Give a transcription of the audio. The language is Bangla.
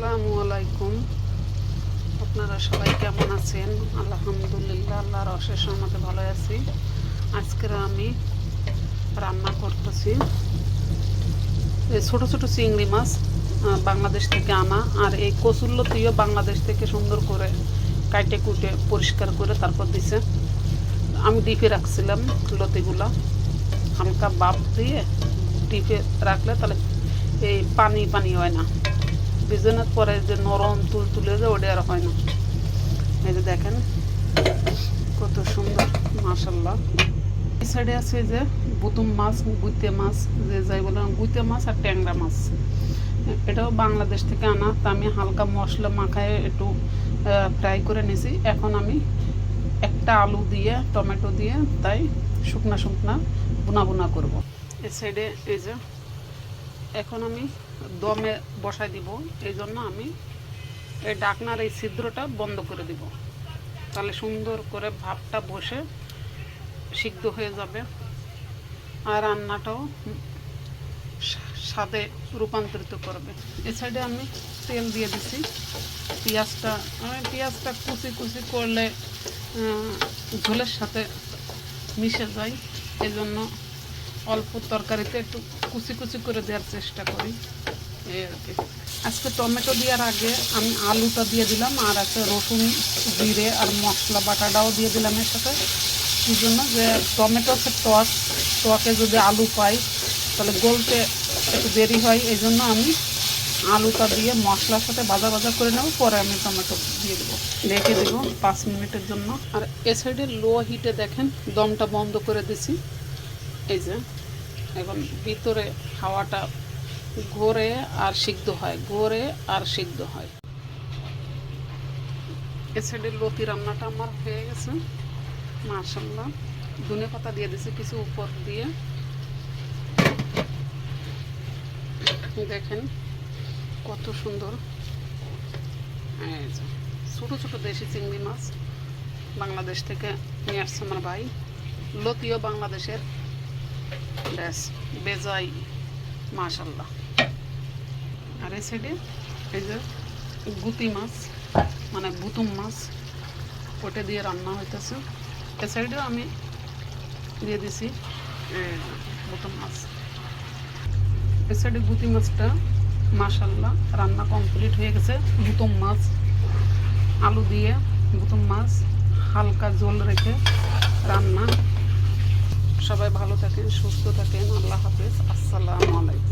আসসালামু আলাইকুম। আপনারা সবাই কেমন আছেন? আলহামদুলিল্লাহ, আল্লাহর অশেষ রহমতে ভালো আছি। আজকের আমি রান্না করতেছি এই ছোটো ছোটো চিংড়ি মাছ, বাংলাদেশ থেকে আনা। আর এই কচুরলতিও বাংলাদেশ থেকে সুন্দর করে কাটে কুটে পরিষ্কার করে তারপর দিছে। আমি ডিপে রাখছিলাম লতিগুলা, হালকা বাপ দিয়ে ডিপে রাখলে তাহলে এই পানি পানি হয় না। ভিজানোর পরে যে নরম তুল তুলে যে ওটা আর হয় না। এই যে দেখেন কত সুন্দর, মাশাল্লাহ। এই সাইডে আছে যে বুতুম মাছ, গুইতে মাছ, যে যাই বলে গুইতে মাছ আর ট্যাংরা মাছ। এটাও বাংলাদেশ থেকে আনা। তা আমি হালকা মশলা মাখায় একটু ফ্রাই করে নিয়েছি। এখন আমি একটা আলু দিয়ে টমেটো দিয়ে তাই শুকনা শুকনা বুনা বুনা করব। এই সাইডে এই যে এখন আমি দমে বসাই দিব। এই জন্য আমি এই ডাকনার এই ছিদ্রটা বন্ধ করে দিব, তাহলে সুন্দর করে ভাপটা বসে সিদ্ধ হয়ে যাবে আর রান্নাটাও স্বাদে রূপান্তরিত করবে। এই সাইডে আমি তেল দিয়ে দিছি। পেঁয়াজটা কুচি কুচি করলে ঝোলের সাথে মিশে যায়, এই জন্য অল্প তরকারিতে একটু কুচি কুচি করে দেওয়ার চেষ্টা করি। এই আর কি। আজকে টমেটো দেওয়ার আগে আমি আলুটা দিয়ে দিলাম, আর একটা রসুন জিরে আর মশলা বাটাটাও দিয়ে দিলাম এর সাথে। এই জন্য যে টমেটো হচ্ছে টকে যদি আলু পাই তাহলে গলতে একটু দেরি হয়। এই জন্য আমি আলুটা দিয়ে মশলার সাথে ভাজা ভাজা করে নেব, পরে আমি টমেটো দিয়ে দেবো। রেখে দেবো 5 মিনিটের জন্য। আর এ সাইডে লো হিটে দেখেন দমটা বন্ধ করে দিছি। এই যে এখন ভিতরে হাওয়াটা ঘোরে আর সিদ্ধ হয়, ঘোরে আর সিদ্ধ হয়। এ সাইডের লতি রান্নাটা আমার হয়ে গেছে, মাশাআল্লাহ। ধনে পাতা দিয়ে দিয়েছি কিছু উপর দিয়ে। দেখেন কত সুন্দর। এই যে ছোটো ছোটো দেশি চিংড়ি মাছ বাংলাদেশ থেকে নিয়ে আসছে আমার ভাই। লতিও বাংলাদেশের, ব্যাস বেজাই, মাশাআল্লাহ। আর এই সাইডে এই যে গুতি মাছ মানে বুতুম মাছ, ওটা দিয়ে রান্না হইতেছে। এ সাইডেও আমি দিয়ে দিছি বুতুম মাছ। এ সাইডে গুতি মাছটা মাশাআল্লাহ রান্না কমপ্লিট হয়ে গেছে। বুতুম মাছ আলু দিয়ে বুতুম মাছ হালকা জল রেখে রান্না। সবাই ভালো থাকেন, সুস্থ থাকেন। আল্লাহ হাফেজ, আসসালামু আলাইকুম।